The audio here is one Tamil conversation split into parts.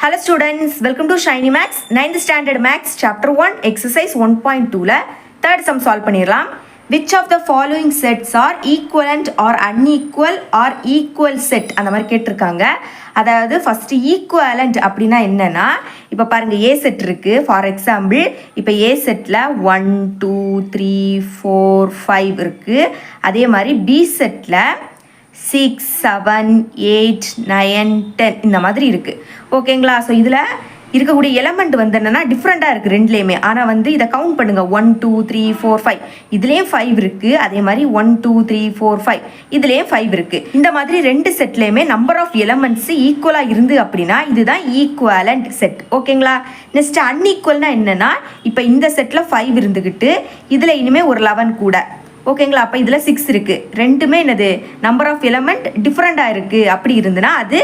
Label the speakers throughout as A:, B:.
A: Hello students, welcome to Shiny Max 9th standard Max chapter 1 exercise 1.2ல third sum solve பண்ணிரலாம். Which of the following sets are equivalent or unequal or equal set அந்த மாதிரி கேட்டிருக்காங்க. அதாவது ஃபர்ஸ்ட் ஈக்குவலண்ட் அப்படின்னா என்னன்னா இப்போ பாருங்க ஏ செட் இருக்கு. ஃபார் எக்ஸாம்பிள் இப்போ ஏ செட்டில் 1 2 3 4 5 இருக்கு. அதே மாதிரி பி செட்டில் 6 7 8 9 10 இந்த மாதிரி இருக்குது ஓகேங்களா. ஸோ இதில் இருக்கக்கூடிய எலமெண்ட் வந்து என்னென்னா டிஃப்ரெண்ட்டாக இருக்குது ரெண்டுலேயுமே. ஆனால் வந்து இதை கவுண்ட் பண்ணுங்கள் 1 2 3 4 5 இதுலேயும் 5 இருக்குது. அதே மாதிரி 1 2 3 4 5 இதுலேயும் 5 இருக்குது. இந்த மாதிரி ரெண்டு செட்லேயுமே நம்பர் ஆஃப் எலமெண்ட்ஸ் ஈக்குவலாக இருந்து அப்படின்னா இதுதான் ஈக்குவலண்ட் செட் ஓகேங்களா. நெக்ஸ்ட் அன்ஈக்குவல்னா என்னென்னா இப்போ இந்த செட்டில் 5 இருந்துக்கிட்டு இதில் இனிமேல் ஒரு 11 கூட ஓகேங்களா. அப்போ இதில் 6 இருக்குது. ரெண்டுமே என்னது நம்பர் ஆஃப் எலமெண்ட் டிஃப்ரெண்ட்டாக இருக்குது அப்படி இருந்துன்னா அது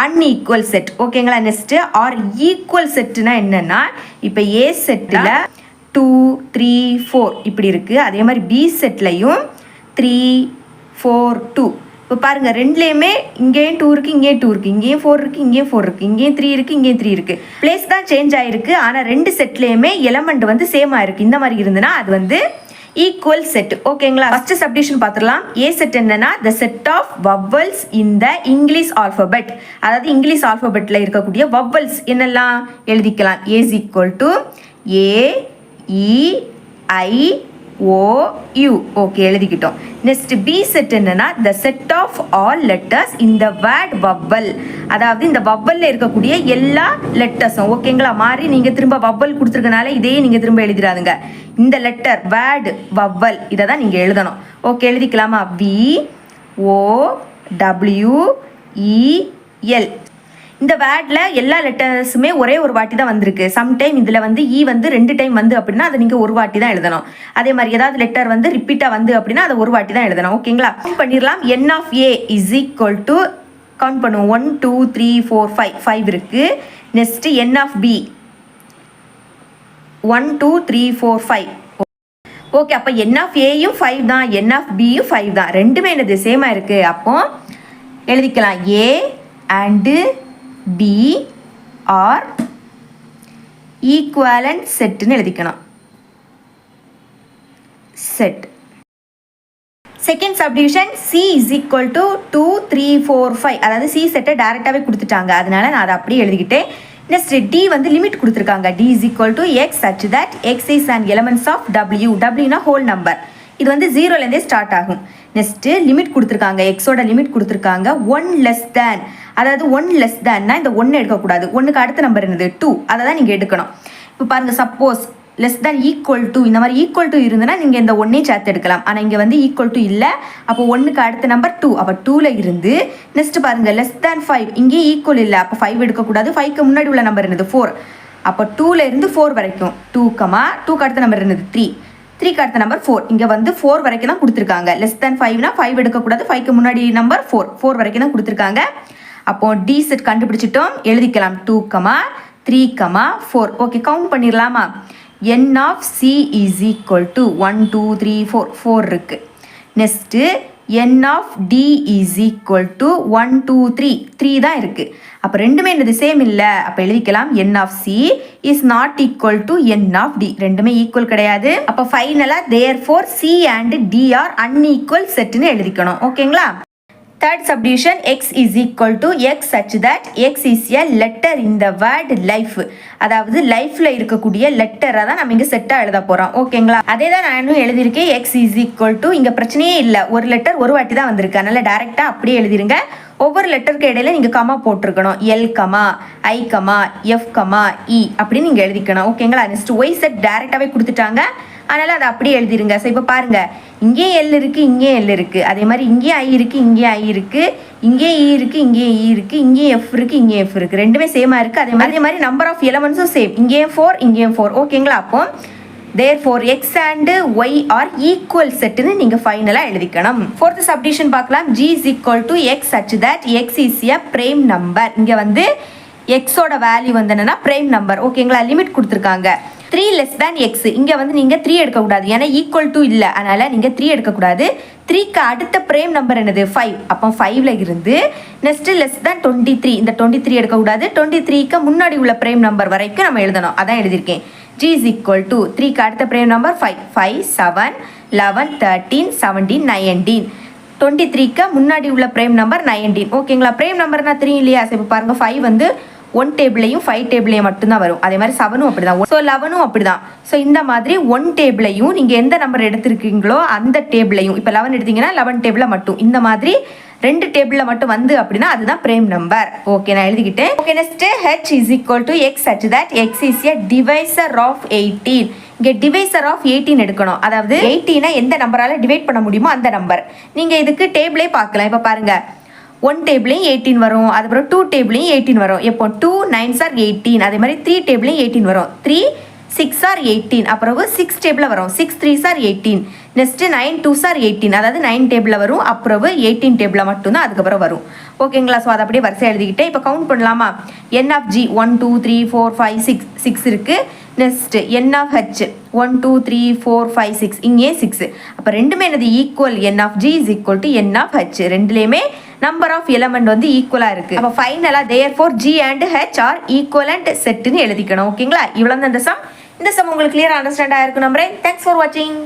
A: அன்ஈக்குவல் செட் ஓகேங்களா. நெக்ஸ்ட்டு ஆர் ஈக்குவல் செட்டுனா என்னென்னா இப்போ ஏ செட்டில் 2 3 4 இப்படி இருக்குது. அதே மாதிரி பி செட்லையும் 3 4 2 இப்போ பாருங்கள் ரெண்டுலேயுமே இங்கேயும் 2 இருக்குது இங்கேயும் 2 இருக்குது இங்கேயும் 4 இருக்குது இங்கேயும் 4 இருக்குது இங்கேயும் 3 இருக்குது இங்கேயும் 3 இருக்குது. பிளேஸ் தான் சேஞ்ச் ஆகிருக்கு ஆனால் ரெண்டு செட்லேயுமே எலமெண்ட் வந்து சேம் ஆகிருக்கு. இந்த மாதிரி இருந்துன்னா அது வந்து ஈக்குவல் செட் ஓகேங்களா. ஃபர்ஸ்ட் சப்டிவிஷன் பார்த்துடலாம். ஏ செட் என்னன்னா the set of vowels in the English alphabet. அதாவது இங்கிலீஷ் ஆல்பபெட்டில் இருக்கக்கூடிய vowels என்னெல்லாம் எழுதிக்கலாம். A is equal to A E I O U okay எழுதிக்கிட்டோம். நெக்ஸ்ட் பி செட் என்னன்னா the set of all letters in the word vowel. அதாவது இந்த வவ்வல்ல இருக்கக்கூடிய எல்லா லெட்டர்ஸும் ஓகேங்களா. மாறி நீங்கள் திரும்ப வவ்வல் கொடுத்துருக்கனால இதையே நீங்கள் திரும்ப எழுதிடாதுங்க. இந்த லெட்டர் வேர்டு வவ்வல் இதை தான் நீங்கள் எழுதணும் ஓகே. எழுதிக்கலாமா வி ஓ டபிள்யூ இஎல். இந்த வேர்டில் எல்லா லெட்டர்ஸுமே ஒரே ஒரு வாட்டி தான் வந்திருக்கு. சம்டைம் இதில் வந்து இ வந்து 2 டைம் வந்து அப்படின்னா அதை நீங்கள் ஒரு வாட்டி தான் எழுதணும். அதே மாதிரி ஏதாவது லெட்டர் வந்து ரிப்பீட்டாக வந்து அப்படின்னா அதை ஒரு வாட்டி தான் எழுதணும் ஓகேங்களா. பண்ணிடலாம். N of A is equal to count பண்ணுவோம் 1 2 3 4 5 5 இருக்குது. Next n of B 1 2 3 4 5 okay. அப்போ என் ஆஃப் ஏயும் 5 தான் என் ஆஃப் பியும் 5 தான். ரெண்டுமே என்னது சேமாக இருக்குது. அப்போ எழுதிக்கலாம் A and B are equivalent செட்டுன்னு எழுதிக்கணும் set. Second subdivision C is equal to 2 3 4 5 அதாவது சி செட்டை டேரெக்டாகவே கொடுத்துட்டாங்க. அதனால நான் அதை அப்படியே எழுதிக்கிட்டேன். நெக்ஸ்ட் டி வந்து லிமிட் கொடுத்துருக்காங்க. D is equal to x such that x is and elements of W. டபிள்யூனா ஹோல் நம்பர். இது வந்து 0லேருந்தே ஸ்டார்ட் ஆகும். நெக்ஸ்ட்டு லிமிட் கொடுத்துருக்காங்க. எக்ஸோட லிமிட் கொடுத்துருக்காங்க 1 லெஸ் தேன். அதாவது 1 லெஸ் தேன்னா இந்த 1 எடுக்கக்கூடாது. 1க்கு அடுத்த நம்பர் என்னது 2 அதை தான் நீங்கள் எடுக்கணும். இப்போ பாருங்கள் suppose less than equal to இந்த மாதிரி ஈக்குவல் டு இருந்துன்னா நீங்கள் இந்த 1ஐயும் சேர்த்து எடுக்கலாம். ஆனால் இங்கே வந்து ஈக்குவல் டு இல்லை. அப்போ 1க்கு அடுத்த நம்பர் 2 அப்போ 2ல் இருந்து நெக்ஸ்ட் பாருங்கள் லெஸ் தேன் 5 இங்கேயும் ஈக்குவல் இல்லை. அப்போ 5 எடுக்கக்கூடாது. 5க்கு முன்னாடி உள்ள நம்பர் என்னது 4. அப்போ 2ல் இருந்து 4 வரைக்கும் 2க்கு அடுத்த நம்பர் என்னது 3க்கு அடுத்த நம்பர் 4. இங்கே வந்து 4 வரைக்கும் தான் கொடுத்துருக்காங்க. லெஸ் தேன் 5னா 5 எடுக்கக்கூடாது. 5க்கு முன்னாடி நம்பர் 4 வரைக்கும் தான் கொடுத்துருக்காங்க. அப்போ டி செட் கண்டுபிடிச்சிட்டோம். எழுதிக்கலாம் 2 3 4 ஓகே. கவுண்ட் பண்ணிடலாமா. N of C is equal to 1 2 3 4 இருக்குது. Next n of D is equal to 1 2 3 தான் இருக்குது. அப்போ ரெண்டுமே என்னது சேம் இல்லை. அப்போ எழுதிக்கலாம் n of C is not equal to n of D. ரெண்டுமே ஈக்குவல் கிடையாது. அப்போ ஃபைனலாக therefore C and D are unequal செட்டுன்னு எழுதிக்கணும் ஓகேங்களா. Third subdivision x is equal to x such that x is a letter in the word life. அதாவது லைஃப்ல இருக்கக்கூடிய லெட்டரை தான் நம்ம இங்கே செட்டாக எழுத போகிறோம் ஓகேங்களா. அதே தான் நானும் எழுதியிருக்கேன். x is equal to இங்கே பிரச்சனையே இல்லை. ஒரு லெட்டர் ஒரு வாட்டி தான் வந்திருக்கு. அதனால டேரெக்டாக அப்படியே எழுதிருங்க. ஒவ்வொரு லெட்டருக்கு இடையில நீங்கள் கமா போட்டிருக்கணும். L comma i comma F comma இ அப்படின்னு நீங்கள் எழுதிக்கணும் ஓகேங்களா. நெக்ஸ்ட் ஒய் செட் டேரெக்டாகவே கொடுத்துட்டாங்க. அதனால் அதை அப்படியே எழுதிருங்க. ஸோ இப்போ பாருங்கள் இங்கேயும் எல் இருக்குது இங்கேயும் எல் இருக்குது. அதே மாதிரி இங்கேயும் ஐ இருக்குது இங்கேயும் ஐ இருக்குது இங்கேயும் இ இருக்குது இங்கேயும் இ இருக்குது இங்கேயும் எஃப் இருக்குது இங்கேயும் எஃப் இருக்குது. ரெண்டுமே சேமாக இருக்குது. அதே மாதிரி நம்பர் ஆஃப் எலமெண்ட்ஸும் சேம். இங்கேயும் 4 இங்கேயும் 4 ஓகேங்களா. அப்போ therefore x and y are equal செட்டுன்னு நீங்கள் ஃபைனலாக எழுதிக்கணும். ஃபோர்த் சப்டிவிஷன் பார்க்கலாம். g is equal to x such that x is a prime number. இங்கே வந்து எக்ஸோட வேல்யூ வந்து என்னன்னா prime number ஓகேங்களா. லிமிட் கொடுத்துருக்காங்க 3 less than x. இங்கே வந்து நீங்கள் 3 எடுக்கக்கூடாது ஏன்னா ஈக்குவல் டு இல்லை. அதனால் நீங்கள் 3 எடுக்கக்கூடாது. 3க்கு அடுத்த பிரேம் நம்பர் என்னது 5. அப்போ 5ல இருந்து நெக்ஸ்ட் லெஸ் தேன் 23. இந்த 23 எடுக்கக்கூடாது. 23க்கு முன்னாடி உள்ள பிரேம் நம்பர் வரைக்கும் நம்ம எழுதணும். அதான் எழுதியிருக்கேன். G is equal to 3க்கு அடுத்த பிரேம் நம்பர் 5. 5, 7, 11, 13, 17, 19. 23க்கு முன்னாடி உள்ள பிரேம் நம்பர் 19. ஓகேங்களா? பிரேம் நம்பர்னா 3 இல்லையா? இப்போ பாருங்க 5 வந்து 1 டேபிளையும் 5 டேபிளையும் மட்டும்தான் வரும். அதே மாதிரி 7ம் அப்படிதான். ஸோ 11ம் அப்படிதான். ஸோ இந்த மாதிரி 1 டேபிளையும் நீங்கள் எந்த நம்பர் எடுத்திருக்கீங்களோ அந்த டேபிளையும், இப்போ 11 எடுத்தீங்கன்னா 11 டேபிளில் மட்டும், இந்த மாதிரி 2 டேபிளில் மட்டும் வந்து அப்படின்னா அதுதான் பிரேம் நம்பர். ஓகே, நான் எழுதிக்கிட்டேன். Okay, next h is equal to x such that x is a divisor of 18. இங்கே டிவைசர் ஆஃப் 18 எடுக்கணும். அதாவது 18 எந்த நம்பரால் டிவைட் பண்ண முடியுமோ அந்த நம்பர். நீங்கள் இதுக்கு டேபிளே பார்க்கலாம். இப்போ பாருங்கள், 1 டேபிளையும் 18 வரும். அதுக்கப்புறம் 2 டேபிளையும் 18 வரும். எப்போ 2 9s are 18. அதே மாதிரி 3 டேபிளையும் 18 வரும். 3 6 are 18. அப்புறம் 6 டேபிளில் வரும். 6 3s are 18. Next 9 2s are 18. அதாவது 9 டேபிளில் வரும். அப்புறம் 18 டேபிளில் மட்டும்தான் அதுக்கப்புறம் வரும். ஓகேங்களா? ஸோ அதை அப்படியே வரிசை எழுதிக்கிட்டே இப்போ கவுண்ட் பண்ணலாமா? n of g 1 2 3 4 5 6 6 இருக்கு. நெக்ஸ்ட் n of h 1 2 3 4 5 6, இங்கே 6. அப்போ ரெண்டுமே என்னது equal. n of g is equal to n of h. ரெண்டுலேயுமே நம்பர் ஆஃப் எலமெண்ட் வந்து ஈக்குவலாக இருக்குது. அப்போ ஃபைனலாக therefore g and h are equivalent செட்னு எழுதிக்கணும். ஓகேங்களா? இவ்வளோ தான் இந்த சம். இந்த சம் உங்களுக்கு கிளியராக அண்டர்ஸ்டாண்ட் ஆகிருக்கும் நம்புறேன். தேங்க்ஸ் ஃபார் வாட்சிங்.